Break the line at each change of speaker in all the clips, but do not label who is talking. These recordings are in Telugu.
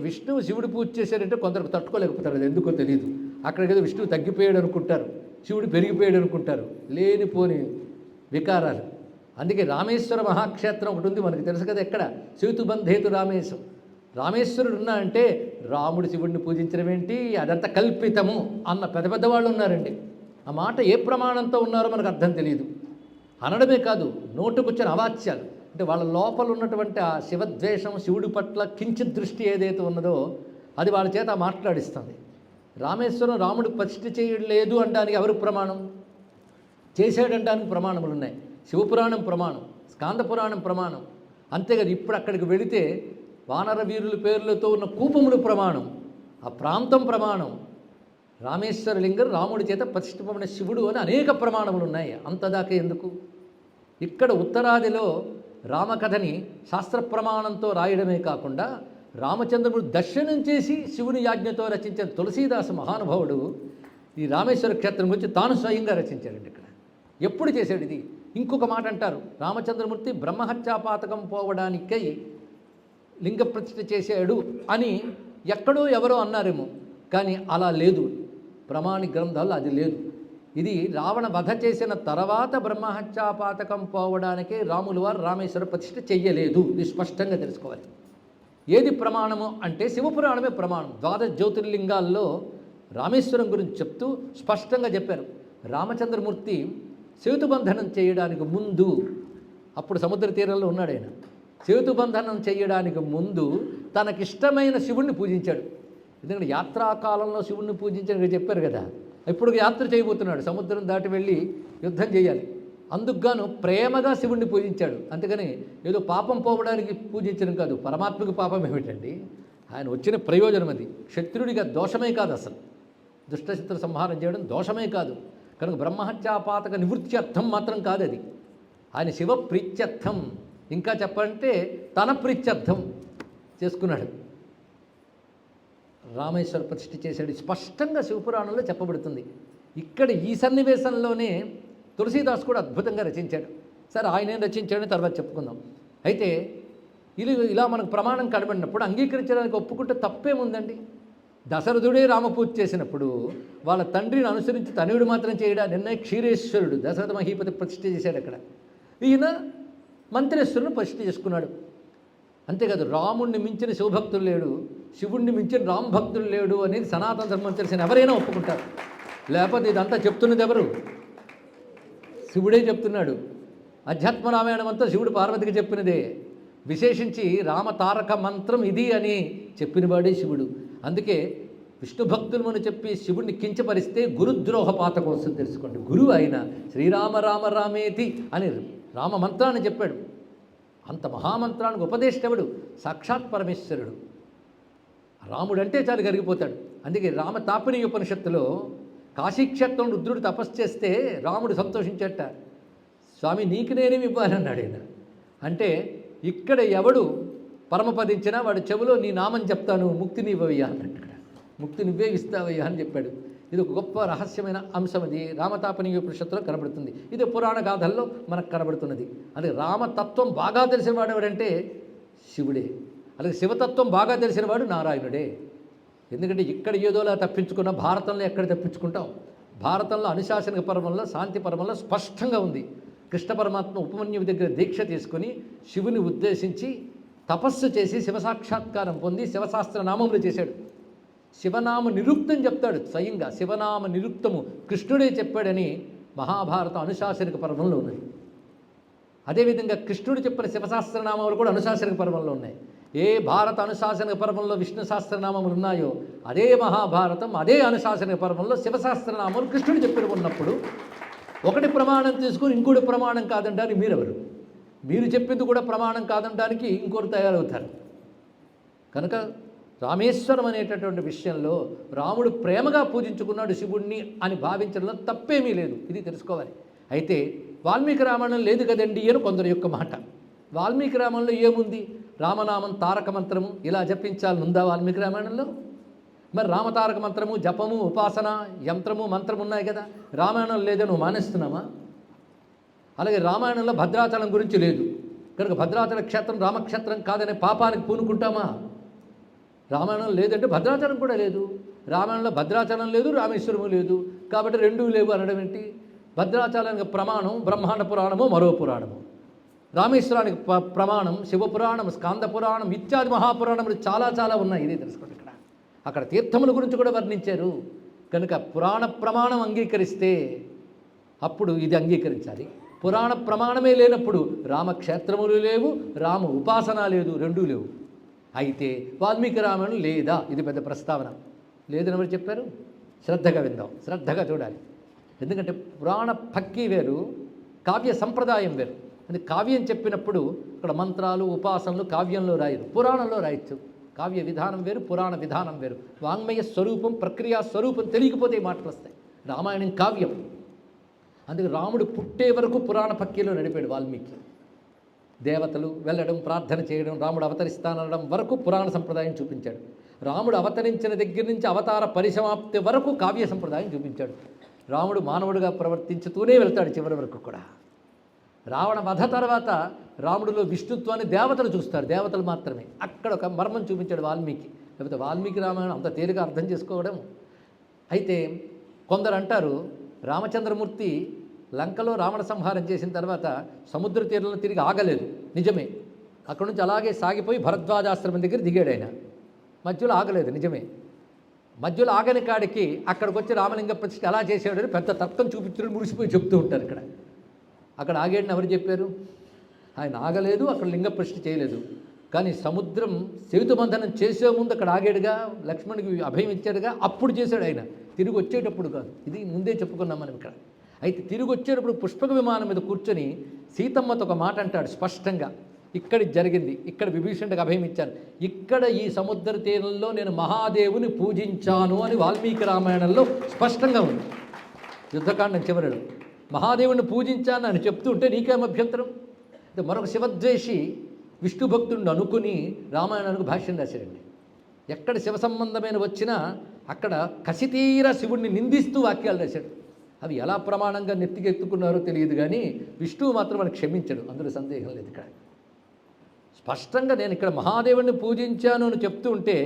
విష్ణువు శివుడు పూజ చేశాడంటే కొందరు తట్టుకోలేకపోతారు, అది ఎందుకో తెలియదు. అక్కడికి విష్ణువు తగ్గిపోయాడు అనుకుంటారు, శివుడు పెరిగిపోయాడు అనుకుంటారు, లేనిపోని వికారాలు. అందుకే రామేశ్వర మహాక్షేత్రం ఒకటి ఉంది, మనకు తెలుసు కదా, ఎక్కడ సేతుబంధేతు రామేశం. రామేశ్వరుడు ఉన్నా అంటే రాముడు శివుడిని పూజించడం ఏంటి, అదంతా కల్పితము అన్న పెద్ద పెద్దవాళ్ళు ఉన్నారండి. ఆ మాట ఏ ప్రమాణంతో ఉన్నారో మనకు అర్థం తెలియదు. అనడమే కాదు, నోటుకొచ్చిన అవాచ్యాలు, అంటే వాళ్ళ లోపల ఉన్నటువంటి ఆ శివద్వేషం, శివుడి పట్ల కించిత్ దృష్టి ఏదైతే ఉన్నదో అది వాళ్ళ చేత మాట్లాడిస్తుంది. రామేశ్వరం రాముడు ప్రతిష్ఠ చేయలేదు అనడానికి ఎవరు ప్రమాణం? చేశాడనడానికి ప్రమాణములు ఉన్నాయి. శివపురాణం ప్రమాణం, స్కాందపురాణం ప్రమాణం. అంతేకాదు ఇప్పుడు అక్కడికి వెళితే వానర వీరుల పేర్లతో ఉన్న కూపములు ప్రమాణం, ఆ ప్రాంతం ప్రమాణం. రామేశ్వర లింగం రాముడి చేత ప్రతిష్ఠితమైన శివుడు అని అనేక ప్రమాణములు ఉన్నాయి. అంతదాకా ఎందుకు? ఇక్కడ ఉత్తరాదిలో రామకథని శాస్త్ర ప్రమాణంతో రాయడమే కాకుండా రామచంద్రుడు దర్శనం చేసి శివుని యాజ్ఞతో రచించిన తులసీదాస మహానుభావుడు ఈ రామేశ్వర క్షేత్రం గురించి తాను స్వయంగా రచించాడండి. ఇక్కడ ఎప్పుడు చేశాడు ఇది? ఇంకొక మాట అంటారు, రామచంద్రమూర్తి బ్రహ్మహత్యాపాతకం పోవడానికై లింగ ప్రతిష్ఠ చేశాడు అని ఎక్కడో ఎవరో అన్నారేమో, కానీ అలా లేదు, ప్రమాణి గ్రంథాల్లో అది లేదు. ఇది రావణ వధ చేసిన తర్వాత బ్రహ్మహత్యాపాతకం పోవడానికే రాములు వారు రామేశ్వర ప్రతిష్ఠ చెయ్యలేదు. ఇది స్పష్టంగా తెలుసుకోవాలి. ఏది ప్రమాణము అంటే శివపురాణమే ప్రమాణం. ద్వాదశ జ్యోతిర్లింగాల్లో రామేశ్వరం గురించి చెప్తూ స్పష్టంగా చెప్పారు. రామచంద్రమూర్తి సేతుబంధనం చేయడానికి ముందు, అప్పుడు సముద్ర తీరంలో ఉన్నాడు ఆయన, సేతుబంధనం చేయడానికి ముందు తనకిష్టమైన శివుణ్ణి పూజించాడు. ఎందుకంటే యాత్రాకాలంలో శివుణ్ణి పూజించని చెప్పారు కదా, ఇప్పుడు యాత్ర చేయబోతున్నాడు, సముద్రం దాటి వెళ్ళి యుద్ధం చేయాలి. అందుకుగాను ప్రేమగా శివుణ్ణి పూజించాడు. అందుకని ఏదో పాపం పోవడానికి పూజించడం కాదు. పరమాత్మకు పాపం ఏమిటండి? ఆయన వచ్చిన ప్రయోజనం అది. క్షత్రుడిగా దోషమే కాదు, అసలు దుష్టశత్రు సంహారం చేయడం దోషమే కాదు. కనుక బ్రహ్మహత్యాపాతక నివృత్త్యర్థం మాత్రం కాదు అది. ఆయన శివ ప్రీత్యర్థం, ఇంకా చెప్పంటే తన ప్రీత్యర్థం చేసుకున్నాడు. రామేశ్వర ప్రతిష్ఠ చేశాడు, స్పష్టంగా శివపురాణంలో చెప్పబడుతుంది. ఇక్కడ ఈ సన్నివేశంలోనే తులసీదాస్ కూడా అద్భుతంగా రచించాడు. సరే, ఆయనేం రచించాడని తర్వాత చెప్పుకుందాం. అయితే ఇలా మనకు ప్రమాణం కనబడినప్పుడు అంగీకరించడానికి ఒప్పుకుంటే తప్పేముందండి? దశరథుడే రామపూజ చేసినప్పుడు వాళ్ళ తండ్రిని అనుసరించి తనయుడు మాత్రం చేయడా? నిన్న క్షీరేశ్వరుడు దశరథ మహీపతి ప్రతిష్ఠ చేశాడు అక్కడ. ఈయన మంత్రేశ్వరుని ప్రతిష్ఠ చేసుకున్నాడు. అంతేకాదు, రాముణ్ణి మించిన శివభక్తులు లేడు, శివుణ్ణి మించిన రామభక్తులు లేడు అనేది సనాతన ధర్మం తెలిసిన ఎవరైనా ఒప్పుకుంటారు. లేకపోతే ఇదంతా చెప్తున్నది ఎవరు? శివుడే చెప్తున్నాడు. అధ్యాత్మ రామాయణం అంతా శివుడు పార్వతికి చెప్పినదే. విశేషించి రామతారక మంత్రం ఇది అని చెప్పినవాడే శివుడు. అందుకే విష్ణు భక్తులు అని చెప్పి శివుడిని కించపరిస్తే గురుద్రోహ పాతకం వస్తుంది తెలుసుకోండి. గురువు ఆయన శ్రీరామ రామ రామేతి అని రామ మంత్రాన్ని చెప్పాడు. అంత మహామంత్రానికి ఉపదేశించడు సాక్షాత్ పరమేశ్వరుడు. రాముడు అంటే చాలు కరిగిపోతాడు. అందుకే రామ తాపిని ఉపనిషత్తులో కాశీక్షేత్రం రుద్రుడు తపస్సు చేస్తే రాముడు సంతోషించట. స్వామి నీకు నేనేమి ఇవ్వాలన్నాడు ఆయన. అంటే ఇక్కడ ఎవడు పరమపదించినా వాడు చెవులో నీ నామం చెప్తాను, ముక్తిని ఇవ్వవయ్యా అన్నట్టు. ముక్తి నువ్వే ఇస్తావయ్యా అని చెప్పాడు. ఇది ఒక గొప్ప రహస్యమైన అంశం. అది రామతాపనీయ ఉపనిషత్తులో కనబడుతుంది. ఇది పురాణ గాథల్లో మనకు కనబడుతున్నది. అదే రామతత్వం బాగా తెలిసిన వాడు ఎవడంటే శివుడే. అలాగే శివతత్వం బాగా తెలిసిన వాడు నారాయణుడే. ఎందుకంటే ఇక్కడ ఏదోలా తప్పించుకున్న భారతంలో ఎక్కడ తప్పించుకుంటాం? భారతంలో అనుశాసనిక పర్వంలో, శాంతి పర్వంలో స్పష్టంగా ఉంది. కృష్ణ పరమాత్మ ఉపమన్యుడి దగ్గర దీక్ష తీసుకొని శివుని ఉద్దేశించి తపస్సు చేసి శివసాక్షాత్కారం పొంది శివశాస్త్ర నామములు చేశాడు. శివనామ నిరుక్తం చెప్తాడు స్వయంగా. శివనామ నిరుక్తము కృష్ణుడే చెప్పాడని మహాభారత అనుశాసనిక పర్వంలో ఉన్నది. అదేవిధంగా కృష్ణుడు చెప్పిన శివశాస్త్రనామాలు కూడా అనుశాసనిక పర్వంలో ఉన్నాయి. ఏ భారత అనుశాసనిక పర్వంలో విష్ణు శాస్త్రనామములు ఉన్నాయో అదే మహాభారతం, అదే అనుశాసనిక పర్వంలో శివశాస్త్రనామాలు కృష్ణుడు చెప్పిన ఉన్నప్పుడు ఒకటి ప్రమాణం తీసుకుని ఇంకోటి ప్రమాణం కాదంటానికి మీరెవరు? మీరు చెప్పింది కూడా ప్రమాణం కాదంటానికి ఇంకోరు తయారవుతారు. కనుక రామేశ్వరం అనేటటువంటి విషయంలో రాముడు ప్రేమగా పూజించుకున్నాడు శివుణ్ణి అని భావించడంలో తప్పేమీ లేదు. ఇది తెలుసుకోవాలి. అయితే వాల్మీకి రామాయణం లేదు కదండి అని కొందరు యొక్క మాట. వాల్మీకి రామాయణంలో ఏముంది? రామనామం తారక మంత్రము ఇలా జపించాలని ఉందా వాల్మీకి రామాయణంలో? మరి రామతారక మంత్రము, జపము, ఉపాసన, యంత్రము, మంత్రం ఉన్నాయి కదా. రామాయణం లేదని నువ్వు మానేస్తున్నామా? అలాగే రామాయణంలో భద్రాచలం గురించి లేదు కనుక భద్రాచల క్షేత్రం రామక్షేత్రం కాదనే పాపానికి పూనుకుంటామా? రామాయణం లేదంటే భద్రాచలం కూడా లేదు. రామాయణంలో భద్రాచలం లేదు, రామేశ్వరము లేదు, కాబట్టి రెండూ లేవు అనడం ఏంటి? భద్రాచలానికి ప్రమాణం బ్రహ్మాండ పురాణము, మరో పురాణము. రామేశ్వరానికి ప్రమాణం శివపురాణం, స్కాంద పురాణం ఇత్యాది మహాపురాణములు చాలా చాలా ఉన్నాయి. ఇది తెలుసుకోండి. అక్కడ తీర్థముల గురించి కూడా వర్ణించారు. కనుక పురాణ ప్రమాణం అంగీకరిస్తే అప్పుడు ఇది అంగీకరించాలి. పురాణ ప్రమాణమే లేనప్పుడు రామక్షేత్రములు లేవు, రామ ఉపాసన లేదు, రెండూ లేవు. అయితే వాల్మీకి రామాయణం లేదా? ఇది పెద్ద ప్రస్తావన. లేదని ఎవరు చెప్పారు? శ్రద్ధగా విందాం, శ్రద్ధగా చూడాలి. ఎందుకంటే పురాణ భక్తి వేరు, కావ్య సంప్రదాయం వేరు. అంటే కావ్యం చెప్పినప్పుడు ఇక్కడ మంత్రాలు ఉపాసనలు కావ్యంలో రాయరు, పురాణంలో రాయొచ్చు. కావ్య విధానం వేరు, పురాణ విధానం వేరు. వాంగ్మయ స్వరూపం, ప్రక్రియా స్వరూపం తెలియకపోతే మాటలు వస్తాయి. రామాయణం కావ్యం. అందుకే రాముడు పుట్టే వరకు పురాణ పక్కిలో నడిపాడు వాల్మీకి. దేవతలు వెళ్ళడం, ప్రార్థన చేయడం, రాముడు అవతరిస్తానడం వరకు పురాణ సంప్రదాయం చూపించాడు. రాముడు అవతరించిన దగ్గర నుంచి అవతార పరిసమాప్తి వరకు కావ్య సంప్రదాయం చూపించాడు. రాముడు మానవుడిగా ప్రవర్తించుతూనే వెళ్తాడు చివరి వరకు కూడా. రావణ వధ తర్వాత రాముడిలో విష్ణుత్వాన్ని దేవతలు చూస్తారు, దేవతలు మాత్రమే. అక్కడ ఒక మర్మం చూపించాడు వాల్మీకి. లేకపోతే వాల్మీకి రామాయణం అంత తేలిగా అర్థం చేసుకోవడం. అయితే కొందరు అంటారు రామచంద్రమూర్తి లంకలో రావణ సంహారం చేసిన తర్వాత సముద్ర తీరంలో తిరిగి ఆగలేదు. నిజమే. అక్కడ నుంచి అలాగే సాగిపోయి భరద్వాజాశ్రమం దగ్గర దిగాడు ఆయన. మధ్యలో ఆగలేదు, నిజమే. మధ్యలో ఆగని కాడికి అక్కడికి వచ్చి రామలింగ ప్రతిష్ఠ ఎలా చేసాడని పెద్ద తర్కం చూపించడం మురిసిపోయి చెప్తూ ఉంటారు. అక్కడ ఆగాడని ఎవరు చెప్పారు? ఆయన ఆగలేదు, అక్కడ లింగ ప్రతిష్ఠ చేయలేదు. కానీ సముద్రం సేతుబంధనం చేసే ముందు అక్కడ ఆగాడుగా, లక్ష్మణుడికి అభయం ఇచ్చాడుగా, అప్పుడు చేశాడు ఆయన. తిరిగి వచ్చేటప్పుడు కాదు. ఇది ముందే చెప్పుకున్నాం మనం ఇక్కడ. అయితే తిరిగి వచ్చేటప్పుడు పుష్పక విమానం మీద కూర్చొని సీతమ్మతో ఒక మాట అంటాడు స్పష్టంగా. ఇక్కడ జరిగింది, ఇక్కడ విభీషణుడికి అభయం ఇచ్చాను, ఇక్కడ ఈ సముద్ర తీరంలో నేను మహాదేవుని పూజించాను అని వాల్మీకి రామాయణంలో స్పష్టంగా ఉంది. యుద్ధకాండం చివరడు మహాదేవుని పూజించాను అని చెప్తుంటే నీకేం అభ్యంతరం? మరొక శివద్వేషి విష్ణు భక్తుడిని అనుకుని రామాయణానికి భాష్యం రాశాడండి. ఎక్కడ శివ సంబంధమైన వచ్చినా అక్కడ కసితీర శివుడిని నిందిస్తూ వాక్యాలు రాశాడు. అవి ఎలా ప్రమాణంగా నెత్తికెత్తుకున్నారో తెలియదు, కానీ విష్ణువు మాత్రం మనకు క్షమించడు, అందులో సందేహం లేదు. ఇక్కడ స్పష్టంగా నేను ఇక్కడ మహాదేవుడిని పూజించాను అని చెప్తూ ఉంటే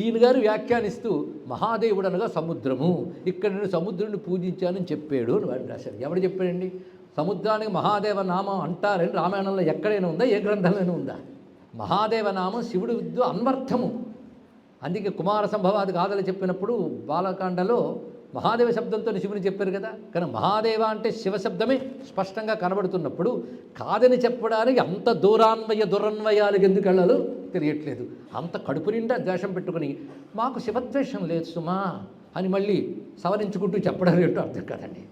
ఈయన గారు వ్యాఖ్యానిస్తూ మహాదేవుడు అనగా సముద్రము, ఇక్కడ నేను సముద్రుడిని పూజించానని చెప్పాడు అని వాడు రాశాడు. ఎవడు చెప్పాడండి? సముద్రానికి మహాదేవ నామం అంటారని రామాయణంలో ఎక్కడైనా ఉందా? ఏ గ్రంథంలోనే ఉందా? మహాదేవ నామం శివుడు విద్దు అన్వర్థము. అందుకే కుమార సంభవాది గాథలు చెప్పినప్పుడు బాలకాండలో మహాదేవ శబ్దంతో శివుని చెప్పారు కదా. కానీ మహాదేవ అంటే శివశబ్దమే స్పష్టంగా కనబడుతున్నప్పుడు కాదని చెప్పడానికి అంత దురన్వయాలకు ఎందుకు వెళ్ళాలో తెలియట్లేదు. అంత కడుపు నిండా ద్వేషం పెట్టుకుని మాకు శివద్వేషం లేదు సుమా అని మళ్ళీ సవరించుకుంటూ చెప్పడం ఏంటో అర్థం కాదండి.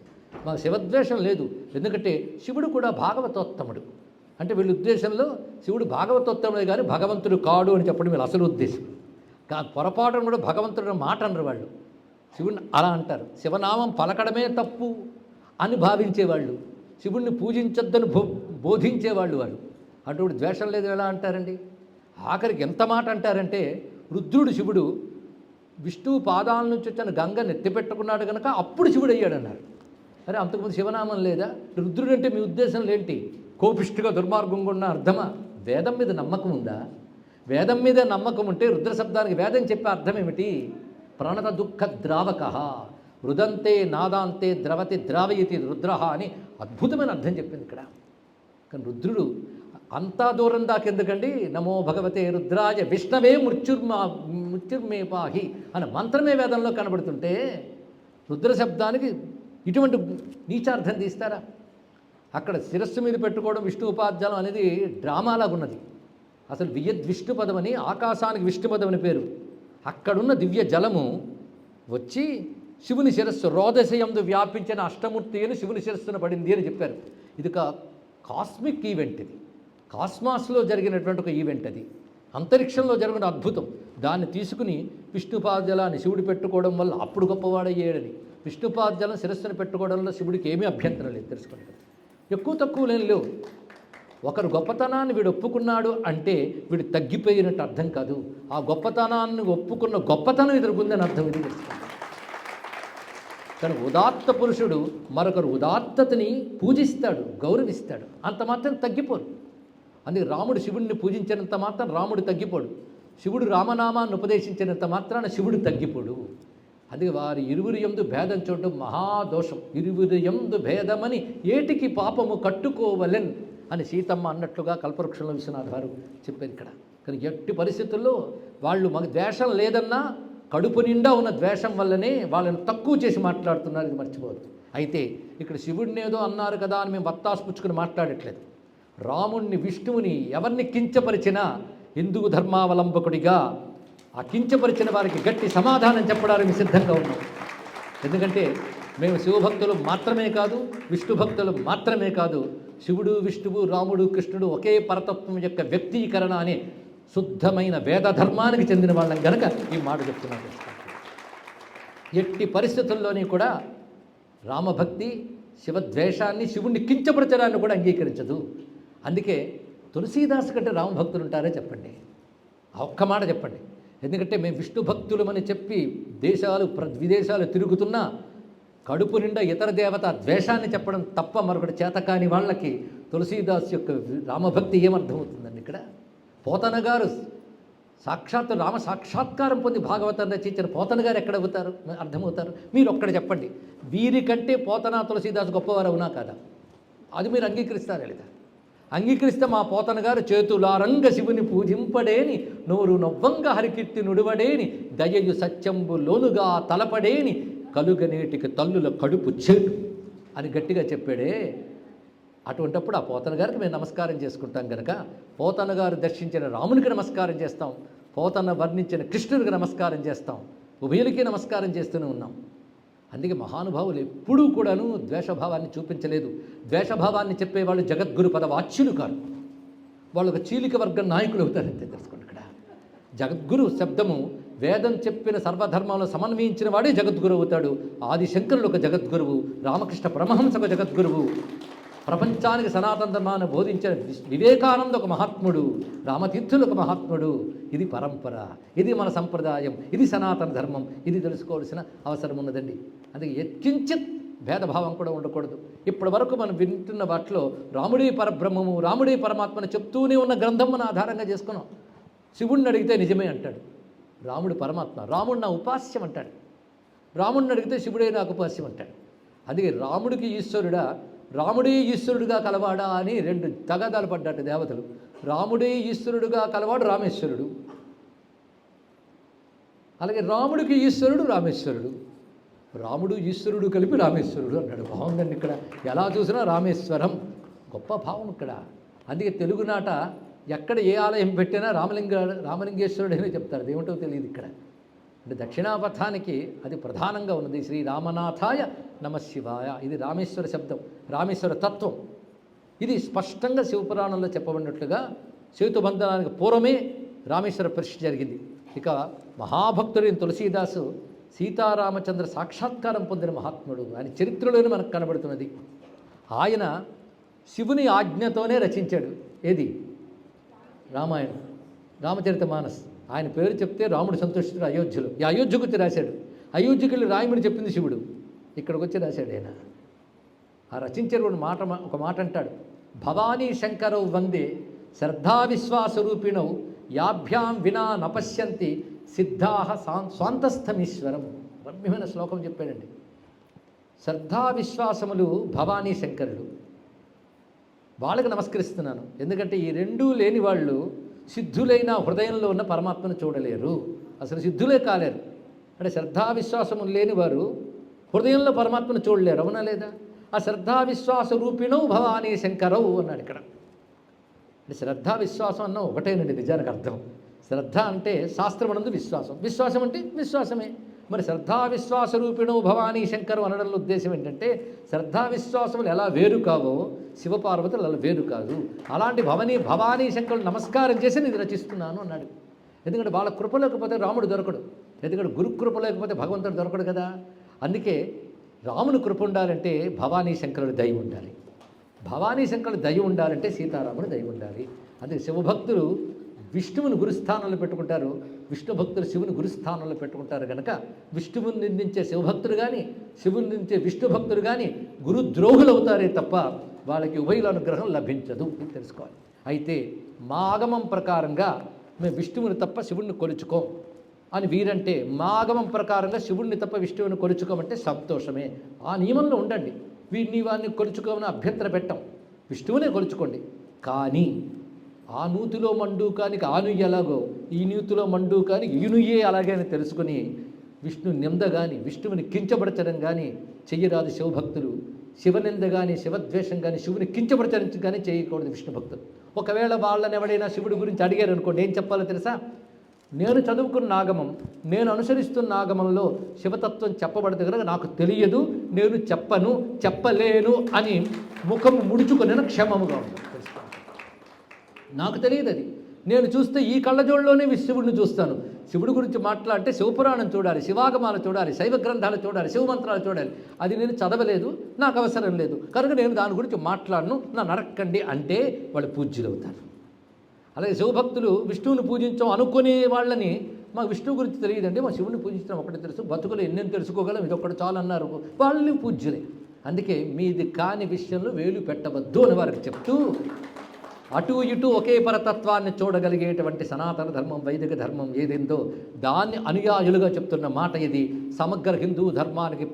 మాకు శివద్వేషం లేదు, ఎందుకంటే శివుడు కూడా భాగవతోత్తముడు. అంటే వీళ్ళ ఉద్దేశంలో శివుడు భాగవతోత్తముడే కానీ భగవంతుడు కాడు అని చెప్పడం వీళ్ళ అసలు ఉద్దేశం. పొరపాటును కూడా భగవంతుడు మాట అనరు వాళ్ళు. శివుడిని అలా అంటారు. శివనామం పలకడమే తప్పు అని భావించేవాళ్ళు, శివుణ్ణి పూజించొద్దని బోధించేవాళ్ళు వాళ్ళు. అటువంటి ద్వేషం లేదు ఎలా అంటారండి? ఆఖరికి ఎంత మాట అంటారంటే రుద్రుడు శివుడు విష్ణువు పాదాల నుంచి వచ్చిన గంగ నెత్తిపెట్టుకున్నాడు కనుక అప్పుడు శివుడు అయ్యాడన్నారు. అరే అంతకుముందు శివనామం లేదా? రుద్రుడు అంటే మీ ఉద్దేశం ఏంటి? కోపిష్టిగా దుర్మార్గంగా ఉన్న అర్థమా? వేదం మీద నమ్మకం ఉందా? వేదం మీద నమ్మకం ఉంటే రుద్ర శబ్దానికి వేదం చెప్పే అర్థం ఏమిటి? ప్రణత దుఃఖ ద్రావక రుదంతే నాదాంతే ద్రవతి ద్రావయతి రుద్ర అని అద్భుతమైన అర్థం చెప్పింది ఇక్కడ. కానీ అంతా దూరం దాకెందుకండి? నమో భగవతే రుద్రాయ విష్ణవే మృత్యుర్మే పాహి అనే మంత్రమే వేదంలో కనబడుతుంటే రుద్ర శబ్దానికి ఇటువంటి నీచార్థం తీస్తారా? అక్కడ శిరస్సు మీద పెట్టుకోవడం విష్ణు ఉపాధ్యాయం అనేది డ్రామాలాగా ఉన్నది. అసలు విష్ణు పదం అని, ఆకాశానికి విష్ణు పదం అని పేరు. అక్కడున్న దివ్య జలము వచ్చి శివుని శిరస్సు రోదశయందు వ్యాపించిన అష్టమూర్తి అని శివుని శిరస్సున పడింది అని చెప్పారు. ఇది కాస్మిక్ ఈవెంట్, ఇది కాస్మాస్లో జరిగినటువంటి ఒక ఈవెంట్, అది అంతరిక్షంలో జరిగిన అద్భుతం. దాన్ని తీసుకుని విష్ణుపాదజలాన్ని శివుడు పెట్టుకోవడం వల్ల అప్పుడు గొప్పవాడయ్యాడని, విష్ణుపాదజలం శిరస్సును పెట్టుకోవడంలో శివుడికి ఏమీ అభ్యంతరం లేదు. తెలుసుకోండి, ఎక్కువ తక్కువ లేవు. ఒకరు గొప్పతనాన్ని వీడు ఒప్పుకున్నాడు అంటే వీడు తగ్గిపోయినట్టు అర్థం కాదు. ఆ గొప్పతనాన్ని ఒప్పుకున్న గొప్పతనం ఎదుర్కొందని అర్థం. ఇది తెలుసుకోండి. కానీ ఉదాత్త పురుషుడు మరొకరు ఉదాత్తతని పూజిస్తాడు, గౌరవిస్తాడు, అంత మాత్రం తగ్గిపోరు. అందుకే రాముడు శివుడిని పూజించినంత మాత్రం రాముడు తగ్గిపోడు. శివుడు రామనామాన్ని ఉపదేశించినంత మాత్రాన శివుడు తగ్గిపోడు. అది వారి ఇరువురి యందు భేదం చూడడం మహాదోషం. ఇరువురి యందు భేదమని ఏటికి పాపము కట్టుకోవలెన్ అని సీతమ్మ అన్నట్లుగా కల్పవృక్షంలో విశ్వనాథ వారు చెప్పారు ఇక్కడ. కానీ ఎట్టి పరిస్థితుల్లో వాళ్ళు మాకు ద్వేషం లేదన్నా కడుపు నిండా ఉన్న ద్వేషం వల్లనే వాళ్ళని తక్కువ చేసి మాట్లాడుతున్నారు. ఇది మర్చిపోవద్దు. అయితే ఇక్కడ శివుడిని ఏదో అన్నారు కదా అని మేము వత్తాసు పుచ్చుకుని మాట్లాడట్లేదు. రాముణ్ణి విష్ణువుని ఎవరిని కించపరిచినా హిందూ ధర్మావలంబకుడిగా ఆ కించపరిచిన వారికి గట్టి సమాధానం చెప్పడానికి సిద్ధంగా ఉన్నాం. ఎందుకంటే మేము శివభక్తులు మాత్రమే కాదు, విష్ణు భక్తులు మాత్రమే కాదు, శివుడు విష్ణువు రాముడు కృష్ణుడు ఒకే పరతత్వం యొక్క వ్యక్తీకరణ అనే శుద్ధమైన వేద ధర్మానికి చెందిన వాళ్ళం కనుక ఈ మాట చెప్తున్నాను. ఎట్టి పరిస్థితుల్లోని కూడా రామభక్తి శివద్వేషాన్ని శివుణ్ణి కించపరచడాన్ని కూడా అంగీకరించదు. అందుకే తులసీదాస్ కంటే రామభక్తులు ఉంటారే చెప్పండి, ఆ ఒక్క మాట చెప్పండి. ఎందుకంటే మేము విష్ణు భక్తులమని చెప్పి దేశాలు విదేశాలు తిరుగుతున్నా కడుపు నిండా ఇతర దేవత ద్వేషాన్ని చెప్పడం తప్ప మరొకటి చేతకాని వాళ్ళకి తులసీదాస్ యొక్క రామభక్తి ఏమర్థమవుతుందండి? ఇక్కడ పోతన గారు సాక్షాత్తు రామ సాక్షాత్కారం పొంది భాగవతం రచించిన పోతన గారు ఎక్కడ అవుతారు అర్థమవుతారు? మీరు ఒక్కడ చెప్పండి, వీరికంటే పోతన తులసీదాస్ గొప్పవారు అవునా కాదా? అది మీరు అంగీకరిస్తారా లేదా? అంగీకరిస్తే మా పోతన గారు చేతులారంగ శివుని పూజింపడేని, నోరు నవ్వంగ హరికీర్తి నుడివడేని, దయయు సత్యంబు లోనుగా తలపడేని, కలుగనేటికి తల్లుల కడుపు చేటు అని గట్టిగా చెప్పాడే. అటువంటప్పుడు ఆ పోతన గారికి మేము నమస్కారం చేసుకుంటాం కనుక పోతన గారు దర్శించిన రామునికి నమస్కారం చేస్తాం, పోతన వర్ణించిన కృష్ణుడికి నమస్కారం చేస్తాం, ఉభయులకి నమస్కారం చేస్తూనే ఉన్నాం. అందుకే మహానుభావులు ఎప్పుడూ కూడాను ద్వేషభావాన్ని చూపించలేదు. ద్వేషభావాన్ని చెప్పేవాళ్ళు జగద్గురు పదవాచ్యులు కాదు, వాళ్ళు ఒక చీలిక వర్గం నాయకులు అవుతారంతే. తెలుసుకోండి, ఇక్కడ జగద్గురు శబ్దము వేదం చెప్పిన సర్వధర్మంలో సమన్వయించిన వాడే జగద్గురు అవుతాడు. ఆదిశంకరుడు ఒక జగద్గురువు, రామకృష్ణ పరమహంస ఒక జగద్గురువు, ప్రపంచానికి సనాతన ధర్మాన్ని బోధించిన వివేకానంద ఒక మహాత్ముడు, రామతీర్థులు ఒక మహాత్ముడు. ఇది పరంపర, ఇది మన సంప్రదాయం, ఇది సనాతన ధర్మం. ఇది తెలుసుకోవాల్సిన అవసరం ఉన్నదండి. అందుకే ఎత్కించిత్ భేదభావం కూడా ఉండకూడదు. ఇప్పటి వరకు మనం వింటున్న వాటిలో రాముడే పరబ్రహ్మము, రాముడే పరమాత్మని చెప్తూనే ఉన్న గ్రంథం మనం ఆధారంగా చేసుకున్నాం. శివుణ్ణి అడిగితే నిజమే అంటాడు, రాముడు పరమాత్మ, రాముడు నా ఉపాస్యం అంటాడు. రాముడిని అడిగితే శివుడే నాకు ఉపాస్యం అంటాడు. అందుకే రాముడికి ఈశ్వరుడా, రాముడే ఈశ్వరుడుగా కలవాడా అని రెండు తగాదాలు పడ్డాడు దేవతలు. రాముడే ఈశ్వరుడుగా కలవాడు రామేశ్వరుడు, అలాగే రాముడికి ఈశ్వరుడు రామేశ్వరుడు, రాముడు ఈశ్వరుడు కలిపి రామేశ్వరుడు అన్నాడు. బాగుందండి, ఇక్కడ ఎలా చూసినా రామేశ్వరం గొప్ప భావం ఇక్కడ. అందుకే తెలుగునాట ఎక్కడ ఏ ఆలయం పెట్టినా రామలింగేశ్వరుడు అని చెప్తారు, అదేమిటో తెలియదు ఇక్కడ. అంటే దక్షిణాపథానికి అది ప్రధానంగా ఉన్నది. శ్రీ రామనాథాయ నమశివాయ, ఇది రామేశ్వర శబ్దం, రామేశ్వర తత్వం. ఇది స్పష్టంగా శివపురాణంలో చెప్పబడినట్లుగా సేతుబంధనానికి పూర్వమే రామేశ్వర ప్రతిష్ఠ జరిగింది. ఇక మహాభక్తుడైన తులసీదాసు సీతారామచంద్ర సాక్షాత్కారం పొందిన మహాత్ముడు, ఆయన చరిత్రలోనే మనకు కనబడుతున్నది. ఆయన శివుని ఆజ్ఞతోనే రచించాడు ఏది? రామాయణం, రామచరిత మానస్. ఆయన పేరు చెప్తే రాముడు సంతోషితుడు అయోధ్యలో. ఈ అయోధ్యకు వచ్చి రాశాడు. అయోధ్యకి వెళ్ళి రాయముడు చెప్పింది శివుడు, ఇక్కడికి వచ్చి రాశాడు ఆయన. ఆ రచించిన ఒక మాట అంటాడు, భవానీ శంకరౌ వందే శ్రద్ధావిశ్వాసరూపిణౌ యాభ్యాం వినా నపశ్యంతి సిద్ధాహ స్వాంతస్థమీశ్వరం. రమ్యమైన శ్లోకం చెప్పాడండి. శ్రద్ధావిశ్వాసములు భవానీ శంకరుడు, వాళ్ళకి నమస్కరిస్తున్నాను. ఎందుకంటే ఈ రెండూ లేని వాళ్ళు సిద్ధులైన హృదయంలో ఉన్న పరమాత్మను చూడలేరు, అసలు సిద్ధులే కాలేరు. అంటే శ్రద్ధావిశ్వాసములు లేని వారు హృదయంలో పరమాత్మను చూడలేరు, అవునా లేదా? ఆ శ్రద్ధావిశ్వాస రూపిణౌ భవానీ శంకరౌ అన్నాడు ఇక్కడ. అంటే శ్రద్ధావిశ్వాసం అన్న ఒకటేనండి నిజానికి అర్థం. శ్రద్ధ అంటే శాస్త్రమనందు విశ్వాసం, విశ్వాసం అంటే విశ్వాసమే. మరి శ్రద్ధావిశ్వాస రూపిణౌ భవానీ శంకరు అనడంలో ఉద్దేశం ఏంటంటే శ్రద్ధావిశ్వాసములు ఎలా వేరు కావో శివపార్వతులు అలా వేరు కాదు. అలాంటి భవానీ శంకరులు నమస్కారం చేసి నేను రచిస్తున్నాను అన్నాడు. ఎందుకంటే వాళ్ళ కృప లేకపోతే రాముడు దొరకడు, ఎందుకంటే గురుకృప లేకపోతే భగవంతుడు దొరకడు కదా. అందుకే రాముని కృప ఉండాలంటే భవానీ శంకరుడు దయ ఉండాలి, భవానీ శంకరుడు దయ ఉండాలంటే సీతారాముడు దయ ఉండాలి. అందుకే శివభక్తులు విష్ణువుని గురుస్థానంలో పెట్టుకుంటారు, విష్ణు భక్తులు శివుని గురుస్థానంలో పెట్టుకుంటారు కనుక విష్ణువుని నిందించే శివభక్తులు కానీ శివుని నిందించే విష్ణు భక్తులు కానీ గురుద్రోహులు అవుతారే తప్ప వాళ్ళకి ఉభయుల అనుగ్రహం లభించదు, తెలుసుకోవాలి. అయితే మా ఆగమం ప్రకారంగా మేము విష్ణువుని తప్ప శివుణ్ణి కొలుచుకోం అని వీరంటే, మా ఆగమం ప్రకారంగా శివుణ్ణి తప్ప విష్ణువుని కొలుచుకోమంటే సంతోషమే. ఆ నియమంలో ఉండండి. వీడిని వాడిని కొలుచుకోమని అభ్యంతర పెట్టం. విష్ణువునే కొలుచుకోండి. కానీ ఆ నూతిలో మండూకానికి ఆ నుయ్యి ఎలాగో, ఈ నూతిలో మండూకానికి ఈ నుయ్యే అలాగే అని తెలుసుకుని విష్ణు నింద కానీ విష్ణువుని కించపరచడం కానీ చెయ్యరాదు శివభక్తులు. శివనింద కానీ శివద్వేషం కానీ శివుని కించపరచడం కానీ చేయకూడదు విష్ణు భక్తులు. ఒకవేళ వాళ్ళని ఎవడైనా శివుడి గురించి అడిగారు అనుకోండి, ఏం చెప్పాలో తెలుసా? నేను చదువుకున్న ఆగమం, నేను అనుసరిస్తున్న ఆగమంలో శివతత్వం చెప్పబడదు కనుక నాకు తెలియదు, నేను చెప్పను, చెప్పలేను అని ముఖం ముడుచుకొని క్షమముగా ఉంది. నాకు తెలియదు అది. నేను చూస్తే ఈ కళ్ళజోడులోనే శివుడిని చూస్తాను. శివుడి గురించి మాట్లాడితే శివపురాణం చూడాలి, శివాగమాలు చూడాలి, శైవ గ్రంథాలు చూడాలి, శివమంత్రాలు చూడాలి. అది నేను చదవలేదు, నాకు అవసరం లేదు కనుక నేను దాని గురించి మాట్లాడను, నన్ను నరక్కండి అంటే వాళ్ళు పూజ్యులు అవుతారు. అలాగే శివభక్తులు విష్ణువుని పూజించాం అనుకునే వాళ్ళని, మాకు విష్ణువు గురించి తెలియదండి, మా శివుని పూజించడం ఒకటి తెలుసు, బతుకులు ఎన్నెన్ని తెలుసుకోగలం, ఇది ఒకటి చాలు అన్నారు, వాళ్ళని పూజ్యులే. అందుకే మీది కాని విషయంలో వేలు పెట్టవద్దు అని వారికి చెప్తూ, అటు ఇటు ఒకే పరతత్వాన్ని చూడగలిగేటువంటి సనాతన ధర్మం, వైదిక ధర్మం ఏదేందో దాన్ని అనుయాయులుగా చెప్తున్న మాట ఇది. సమగ్ర హిందూ ధర్మానికి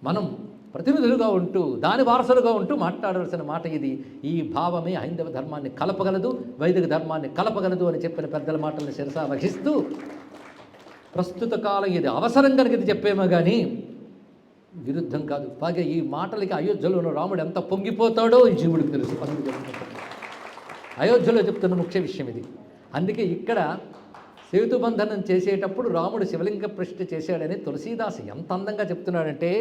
మనం ప్రతినిధులుగా ఉంటూ దాని వారసులుగా ఉంటూ మాట్లాడవలసిన మాట ఇది. ఈ భావమే హైందవ ధర్మాన్ని కలపగలదు, వైదిక ధర్మాన్ని కలపగలదు అని చెప్పిన పెద్దల మాటలను శిరసా వహిస్తూ, ప్రస్తుత కాలం ఇది అవసరం కనుక ఇది చెప్పేమో కానీ విరుద్ధం కాదు. పైగా ఈ మాటలకి అయోధ్యలోనూ రాముడు ఎంత పొంగిపోతాడో ఈ జీవుడికి తెలుసు. అయోధ్యలో చెప్తున్న ముఖ్య విషయం ఇది. అందుకే ఇక్కడ సేతుబంధనం చేసేటప్పుడు రాముడు శివలింగ ప్రతిష్ఠ చేశాడని తులసీదాసు ఎంత అందంగా చెప్తున్నాడంటే,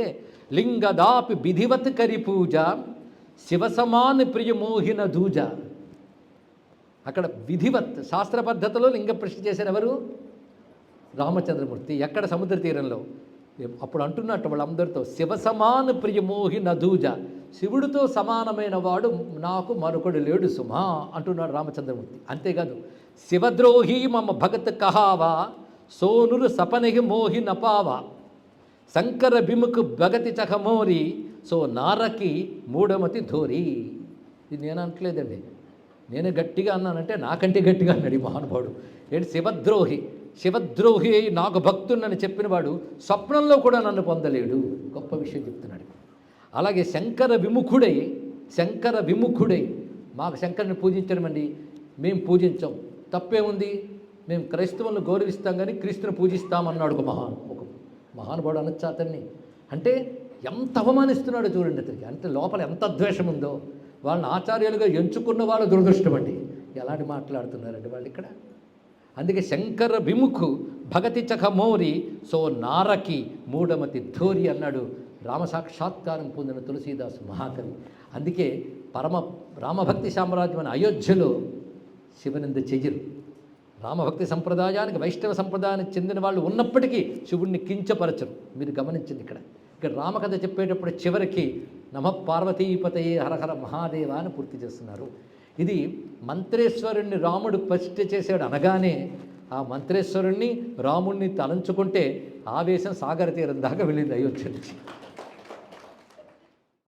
లింగదాపి విధివత్ కరి పూజ శివసమాన ప్రియమోహిన దూజ. అక్కడ విధివత్ శాస్త్ర పద్ధతిలో లింగ ప్రతిష్ఠ చేశారు ఎవరు? రామచంద్రమూర్తి. ఎక్కడ? సముద్ర తీరంలో. అప్పుడు అంటున్నట్టు వాళ్ళందరితో, శివసమాన ప్రియమోహి నదూజ, శివుడితో సమానమైన వాడు నాకు మరొకడు లేడు సుమా అంటున్నాడు రామచంద్రమూర్తి. అంతేకాదు, శివద్రోహి మమ భగత్ కహావా సోనురు సపనిహి మోహి నపావా శంకర బిముకు భగతి చకమోరి సో నారకి మూఢమతి ధోరి. ఇది నేను అనట్లేదండి, నేనే గట్టిగా అన్నానంటే నాకంటే గట్టిగా అన్నాడు ఈ మహానుభావుడు. ఏంటి? శివద్రోహి, శివద్రోహి అయి నాకు భక్తున్నని చెప్పినవాడు స్వప్నంలో కూడా నన్ను పొందలేడు. గొప్ప విషయం చెప్తున్నాడు. అలాగే శంకర విముఖుడై మాకు శంకరుని పూజించడం అండి, మేము పూజించాం, తప్పేముంది, మేము క్రైస్తవులను గౌరవిస్తాం కానీ క్రీస్తుని పూజిస్తామన్నాడు ఒక మహానుభావుడు. అనొచ్చు అతన్ని. అంటే ఎంత అవమానిస్తున్నాడో చూడండి అతనికి. అంటే లోపల ఎంత ద్వేషం ఉందో. వాళ్ళని ఆచార్యులుగా ఎంచుకున్న వాళ్ళు దురదృష్టం అండి. ఎలాంటి మాట్లాడుతున్నారండి వాళ్ళు ఇక్కడ. అందుకే శంకర విముఖు భగతి చకమోరి సో నారకి మూఢమతి ధోరి అన్నాడు రామసాక్షాత్కారం పొందిన తులసీదాసు మహాకవి. అందుకే రామభక్తి సామ్రాజ్యం అనే అయోధ్యలో శివనింద చెయ్యరు. రామభక్తి సంప్రదాయానికి, వైష్ణవ సంప్రదాయానికి చెందిన వాళ్ళు ఉన్నప్పటికీ శివుణ్ణి కించపరచరు. మీరు గమనించింది ఇక్కడ. ఇక్కడ రామకథ చెప్పేటప్పుడు చివరికి నమ పార్వతీపతయే హరహర మహాదేవ అని పూర్తి చేస్తున్నారు. ఇది మంత్రేశ్వరుణ్ణి రాముడు ప్రతిష్ఠ చేశాడు అనగానే ఆ మంత్రేశ్వరుణ్ణి రాముణ్ణి తలంచుకుంటే ఆవేశం సాగర తీరం దాకా వెళ్ళింది అయోధ్య నుంచి.